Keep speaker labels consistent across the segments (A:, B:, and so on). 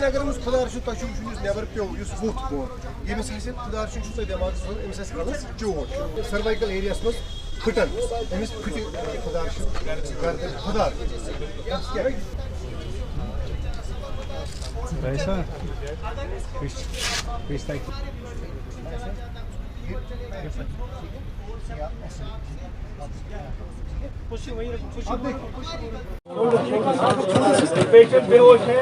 A: अगर हम खुदार नबर पे वुथ पो यमिस खुदार दिमाग हल्स चोट सर्वाइकल एरिया मज फटन अमिस फट खुदार खुदार
B: पेशेंट बेहोश है।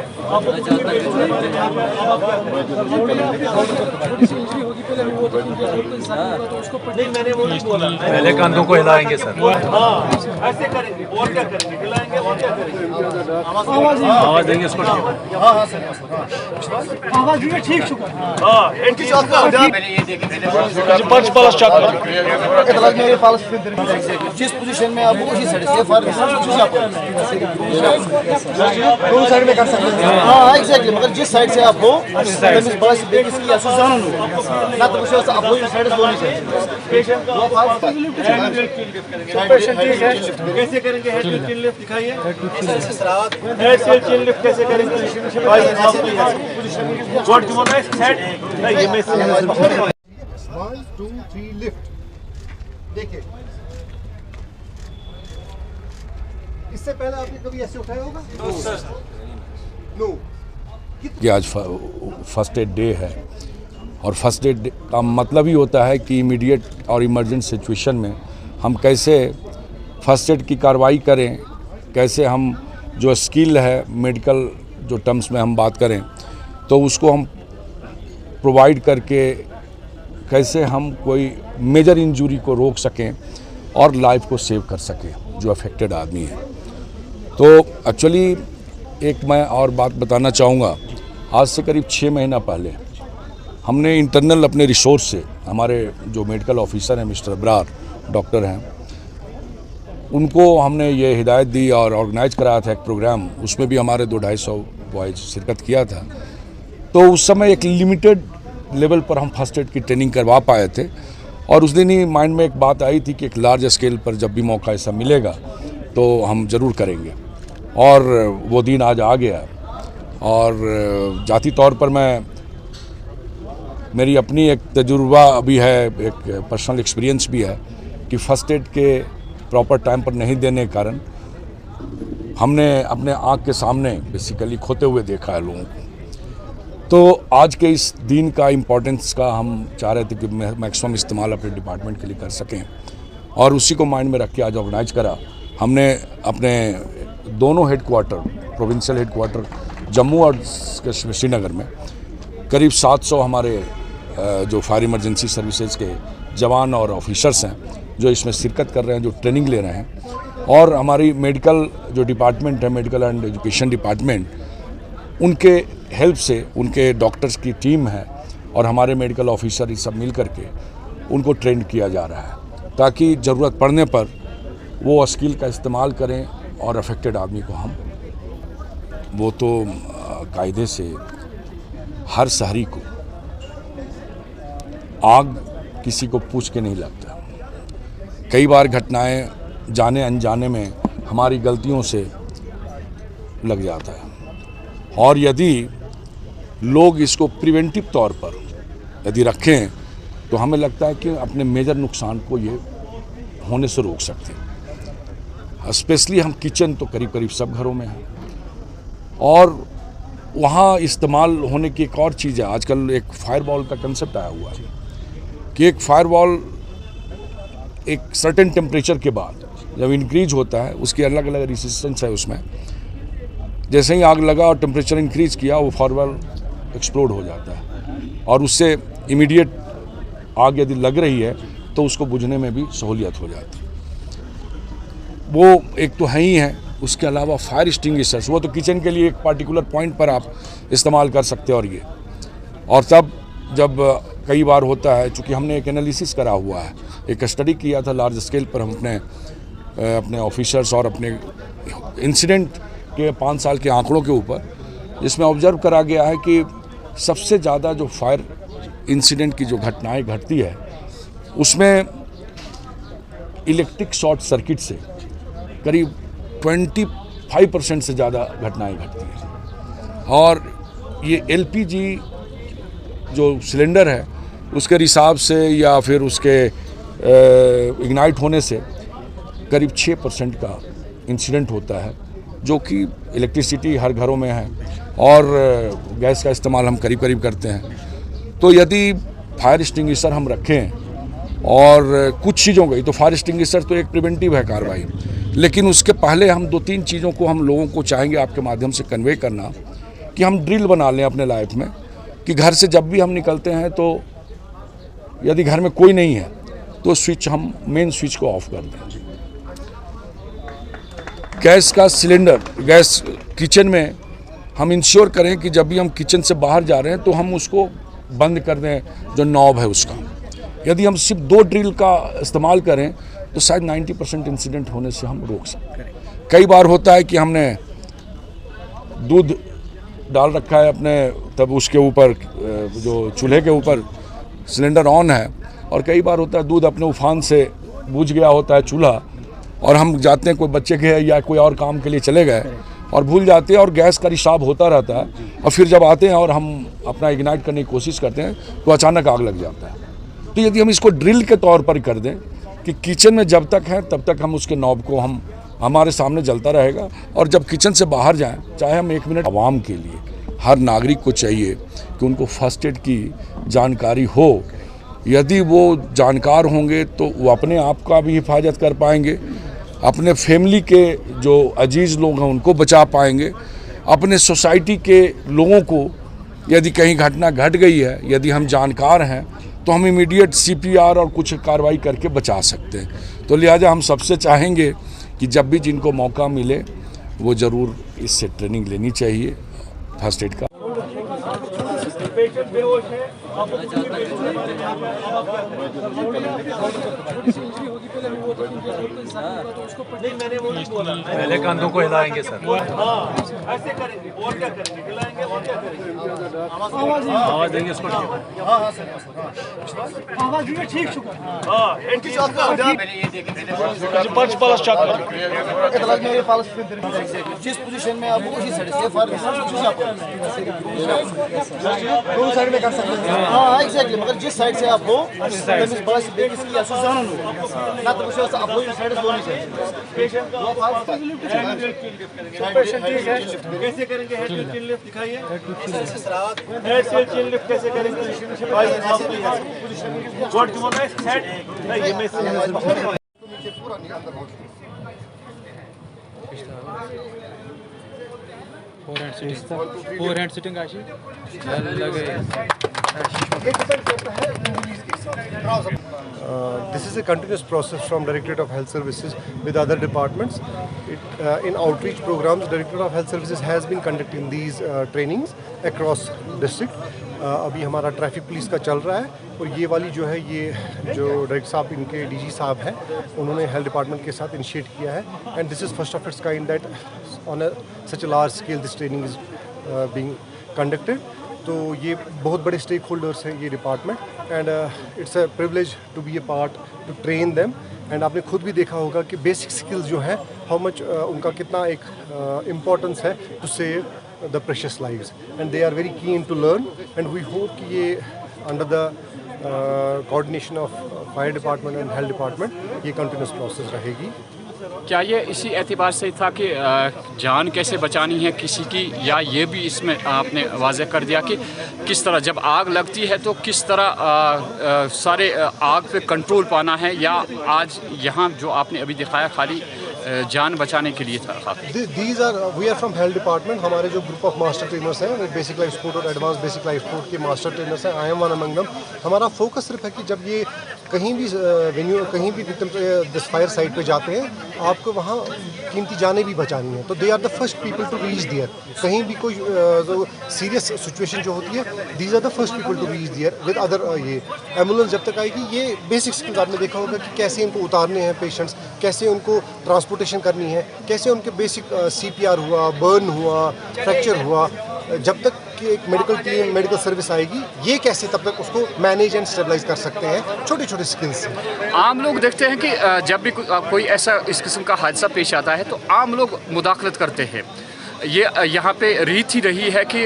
B: नहीं मैंने वो नहीं बोला,
C: पहले कंधों को हिलाएंगे सर।
B: हाँ ऐसे करेंगे और क्या करेंगे, हिलाएंगे और क्या करेंगे,
C: आवाज देंगे उसको।
B: हाँ सर आवाज भी ठीक शुक्र। हाँ इनकी चौक मेरे पास जिस पोजीशन में आप उसी साइड से फॉर दोनों साइड में कर सकते हैं। हाँ एग्जैक्टली, मगर जिस साइड से आप हो तमिस बस इसकी जानो ना तो उसे आप वो साइड से होनी चाहिए। पेशेंट का पेशेंट ठीक है, कैसे करेंगे हेड टू चिन लिफ्ट दिखाइए। हेड टू चिन लिफ्ट कैसे करेंगे भाई? व्हाट यू वांट सेट ये मैं 1 2 3 लिफ्ट देखिए। इससे पहले आपने कभी ऐसे उठाया होगा? नो।
D: कि आज फर्स्ट एड डे है और फर्स्ट एड का मतलब ही होता है कि इमीडिएट और इमरजेंट सिचुएशन में हम कैसे फर्स्ट एड की कार्रवाई करें, कैसे हम जो स्किल है मेडिकल जो टर्म्स में हम बात करें तो उसको हम प्रोवाइड करके कैसे हम कोई मेजर इंजरी को रोक सकें और लाइफ को सेव कर सकें जो अफेक्टेड आदमी है। तो एक्चुअली एक मैं और बात बताना चाहूँगा, आज से करीब 6 महीना पहले हमने इंटरनल अपने रिसोर्स से हमारे जो मेडिकल ऑफिसर हैं मिस्टर अब्रार डॉक्टर हैं, उनको हमने ये हिदायत दी और ऑर्गेनाइज कराया था एक प्रोग्राम, उसमें भी हमारे 200-250 बॉयज शिरकत किया था। तो उस समय एक लिमिटेड लेवल पर हम फर्स्ट एड की ट्रेनिंग करवा पाए थे और उस दिन ही माइंड में एक बात आई थी कि एक लार्ज स्केल पर जब भी मौका ऐसा मिलेगा तो हम ज़रूर करेंगे और वो दिन आज आ गया। और जाती तौर पर मेरी अपनी एक तजुर्बा भी है, एक पर्सनल एक्सपीरियंस भी है कि फ़र्स्ट एड के प्रॉपर टाइम पर नहीं देने के कारण हमने अपने आँख के सामने बेसिकली खोते हुए देखा है लोगों को। तो आज के इस दिन का इम्पोर्टेंस का हम चाह रहे थे कि मैक्सिमम इस्तेमाल अपने डिपार्टमेंट के लिए कर सकें और उसी को माइंड में रख के आज ऑर्गेनाइज करा। हमने अपने दोनों हेडक्वार्टर प्रोविंशियल हेडक्वार्टर जम्मू और श्रीनगर में करीब 700 हमारे जो फायर इमरजेंसी सर्विसेज के जवान और ऑफिसर्स हैं जो इसमें शिरकत कर रहे हैं, जो ट्रेनिंग ले रहे हैं, और हमारी मेडिकल जो डिपार्टमेंट है, मेडिकल एंड एजुकेशन डिपार्टमेंट, उनके हेल्प से उनके डॉक्टर्स की टीम है और हमारे मेडिकल ऑफिसर ये सब मिल करके उनको ट्रेन किया जा रहा है ताकि ज़रूरत पड़ने पर वो स्किल का इस्तेमाल करें और अफेक्टेड आदमी को हम वो तो कायदे से हर शहरी को आग किसी को पूछ के नहीं लगता। कई बार घटनाएं जाने अनजाने में हमारी गलतियों से लग जाता है और यदि लोग इसको प्रिवेंटिव तौर पर यदि रखें तो हमें लगता है कि अपने मेजर नुकसान को ये होने से रोक सकते हैं। स्पेशली हम किचन तो करीब करीब सब घरों में हैं और वहाँ इस्तेमाल होने की एक और चीज़ है, आजकल एक फायरवॉल का कंसेप्ट आया हुआ है कि एक फायरवॉल एक सर्टेन टेम्परेचर के बाद जब इंक्रीज होता है, उसकी अलग अलग रेजिस्टेंस है उसमें, जैसे ही आग लगा और टेम्परेचर इंक्रीज किया वो फायरवॉल एक्सप्लोड हो जाता है और उससे इमीडिएट आग यदि लग रही है तो उसको बुझने में भी सहूलियत हो जाती है। वो एक तो है ही है, उसके अलावा फायर एक्सटिंग्विशर्स वो तो किचन के लिए एक पार्टिकुलर पॉइंट पर आप इस्तेमाल कर सकते हैं और तब जब कई बार होता है, चूँकि हमने एक एनालिसिस करा हुआ है, एक स्टडी किया था लार्ज स्केल पर हम अपने ऑफिसर्स और अपने इंसिडेंट के 5 साल के आंकड़ों के ऊपर, जिसमें ऑब्जर्व करा गया है कि सबसे ज़्यादा जो फायर इंसिडेंट की जो घटनाएं घटती है उसमें इलेक्ट्रिक शॉर्ट सर्किट से करीब 25% से ज़्यादा घटनाएं घटती हैं। और ये एलपीजी जो सिलेंडर है उसके रिसाव से या फिर उसके इग्नाइट होने से करीब 6% का इंसिडेंट होता है, जो कि इलेक्ट्रिसिटी हर घरों में है और गैस का इस्तेमाल हम करीब करीब करते हैं। तो यदि फायर एक्सटिंग्विशर हम रखें और कुछ चीज़ों का, तो फायर एक्सटिंग्विशर तो एक प्रिवेंटिव है कार्रवाई, लेकिन उसके पहले हम 2-3 चीज़ों को हम लोगों को चाहेंगे आपके माध्यम से कन्वे करना कि हम ड्रिल बना लें अपने लाइफ में कि घर से जब भी हम निकलते हैं तो यदि घर में कोई नहीं है तो स्विच, हम मेन स्विच को ऑफ कर दें। गैस का सिलेंडर, गैस किचन में हम इंश्योर करें कि जब भी हम किचन से बाहर जा रहे हैं तो हम उसको बंद कर दें, जो नॉब है उसका। यदि हम सिर्फ 2 ड्रिल का इस्तेमाल करें तो शायद 90% इंसिडेंट होने से हम रोक सकते हैं। कई बार होता है कि हमने दूध डाल रखा है अपने, तब उसके ऊपर जो चूल्हे के ऊपर सिलेंडर ऑन है, और कई बार होता है दूध अपने उफान से बुझ गया होता है चूल्हा, और हम जाते हैं कोई बच्चे के या कोई और काम के लिए चले गए और भूल जाते हैं और गैस का रिसाव होता रहता है, और फिर जब आते हैं और हम अपना इग्नाइट करने की कोशिश करते हैं तो अचानक आग लग जाता है। तो यदि हम इसको ड्रिल के तौर पर कर दें कि किचन में जब तक है तब तक हम उसके नॉब को हम हमारे सामने जलता रहेगा, और जब किचन से बाहर जाएं, चाहे हम 1 मिनट, आवाम के लिए हर नागरिक को चाहिए कि उनको फर्स्ट एड की जानकारी हो। यदि वो जानकार होंगे तो वो अपने आप का भी हिफाजत कर पाएंगे, अपने फैमिली के जो अजीज़ लोग हैं उनको बचा पाएंगे, अपने सोसाइटी के लोगों को यदि कहीं घटना घट गई है, यदि हम जानकार हैं तो हम इमीडिएट CPR और कुछ कार्रवाई करके बचा सकते हैं। तो लिहाजा हम सबसे चाहेंगे कि जब भी जिनको मौका मिले वो ज़रूर इससे ट्रेनिंग लेनी चाहिए फर्स्ट एड का।
C: पहले कंधों को हिलाएंगे सर।
B: ऐसे करेंगे और क्या करेंगे, हिलाएंगे और क्या करेंगे,
C: आवाज देंगे उसको।
A: जिस पोजीशन में आप उसी साइड में कर सकते हैं। हाँ एग्जैक्टली, मगर जिस साइड से आप हो ना तो उसे आप साइड से होनी चाहिए।
B: कैसे करेंगे, हेड टू चिन लिफ्ट दिखाइए, हेड से चिन लिफ्ट कैसे करेंगे, व्हाट यू वांट सेट, ये मैं
E: फोर हैंड सिटिंग आशी
A: This is a continuous process from Directorate of Health Services with other departments. In outreach programs, Directorate of Health Services has been conducting these trainings across district. अभी हमारा traffic police का चल रहा है, और ये वाली जो है, ये जो डायरेक्टर साहब, इनके DG साहब हैं, उन्होंने हेल्थ डिपार्टमेंट के साथ इनिशिएट किया है, and this is first of its kind that on such a large scale this training is being conducted. तो ये बहुत बड़े स्टेक होल्डर्स हैं ये department, and it's a privilege to be a part to train them. And आपने खुद भी देखा होगा कि बेसिक स्किल्स जो है, हाउ मच उनका कितना एक इम्पोर्टेंस है to save the precious lives, and they are very keen to learn, and we hope कि ये under the coordination of fire department and health department ये continuous process रहेगी।
E: क्या ये इसी एतबार से था कि जान कैसे बचानी है किसी की, या ये भी इसमें आपने वाज़ेह कर दिया कि किस तरह जब आग लगती है तो किस तरह सारे आग पे कंट्रोल पाना है, या आज यहाँ जो आपने अभी दिखाया खाली जान बचाने के लिए था?
A: We are from health department. हमारे जो ग्रुप ऑफ मास्टर ट्रेनर्स हैं वो बेसिक लाइफ सपोर्ट और एडवांस बेसिक लाइफ सपोर्ट के मास्टर ट्रेनर्स हैं। I am one among them. हमारा फोकस सिर्फ है कि जब ये कहीं भी वेन्यू, कहीं भी दिस फायर साइट पे जाते हैं, आपको वहाँ कीमती जानें भी बचानी है, तो they are the first people to reach there. कहीं भी कोई सीरियस सिचुएशन जो होती है, these are the first people to reach there with other. ये एम्बुलेंस जब तक आएगी, ये बेसिक स्किल्स आपने देखा होगा कि कैसे इनको उतारने हैं पेशेंट्स, कैसे उनको ट्रांसपोर्टेशन करनी है, कैसे उनके बेसिक CPR हुआ, बर्न हुआ, फ्रैक्चर हुआ, जब तक कि एक मेडिकल टीम मेडिकल सर्विस आएगी, ये कैसे तब तक उसको मैनेज एंड स्टेबलाइज कर सकते हैं छोटे छोटे स्किल्स से।
E: आम लोग देखते हैं कि जब भी कोई ऐसा इस किस्म का हादसा पेश आता है तो आम लोग मुदाखलत करते हैं। ये यहाँ पे रीत ही रही है कि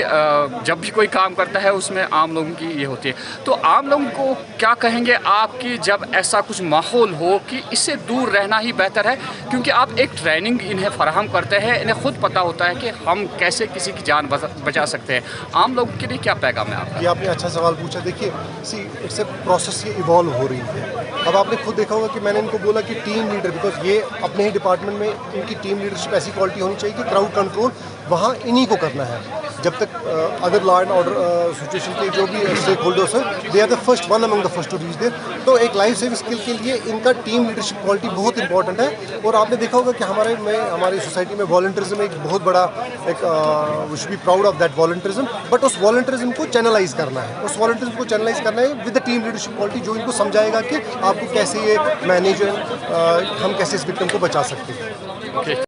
E: जब भी कोई काम करता है उसमें आम लोगों की ये होती है। तो आम लोगों को क्या कहेंगे आप कि जब ऐसा कुछ माहौल हो कि इससे दूर रहना ही बेहतर है, क्योंकि आप एक ट्रेनिंग इन्हें फराहम करते हैं, इन्हें खुद पता होता है कि हम कैसे किसी की जान बचा सकते हैं। आम लोगों के लिए क्या पैगाम है आपका?
A: ये आपने अच्छा सवाल पूछा। देखिए इट्स ए प्रोसेस, ये इवॉल्व हो रही है। अब आपने खुद देखा होगा कि मैंने इनको बोला कि टीम लीडर, बिकॉज ये अपने ही डिपार्टमेंट में इनकी टीम लीडरशिप ऐसी क्वालिटी होनी चाहिए कि क्राउड कंट्रोल वहाँ इन्हीं को करना है। जब तक other law and order situation के जो भी स्टेक होल्डर्स हैं, they are the first one among the first to reach there. तो एक लाइफ सेविंग स्किल के लिए इनका टीम लीडरशिप क्वालिटी बहुत इंपॉर्टेंट है। और आपने देखा होगा कि हमारी सोसाइटी में वॉलंटियरिज्म एक बहुत बड़ा एक we should be proud of that volunteerism. But उस वॉलंटियरिज्म को चैनलाइज करना है, उस वॉलंटियरिज्म को चैनलाइज करना है with the team leadership quality, जो इनको समझाएगा कि आपको कैसे ये मैनेज हम कैसे इस विक्टिम को बचा सकते हैं।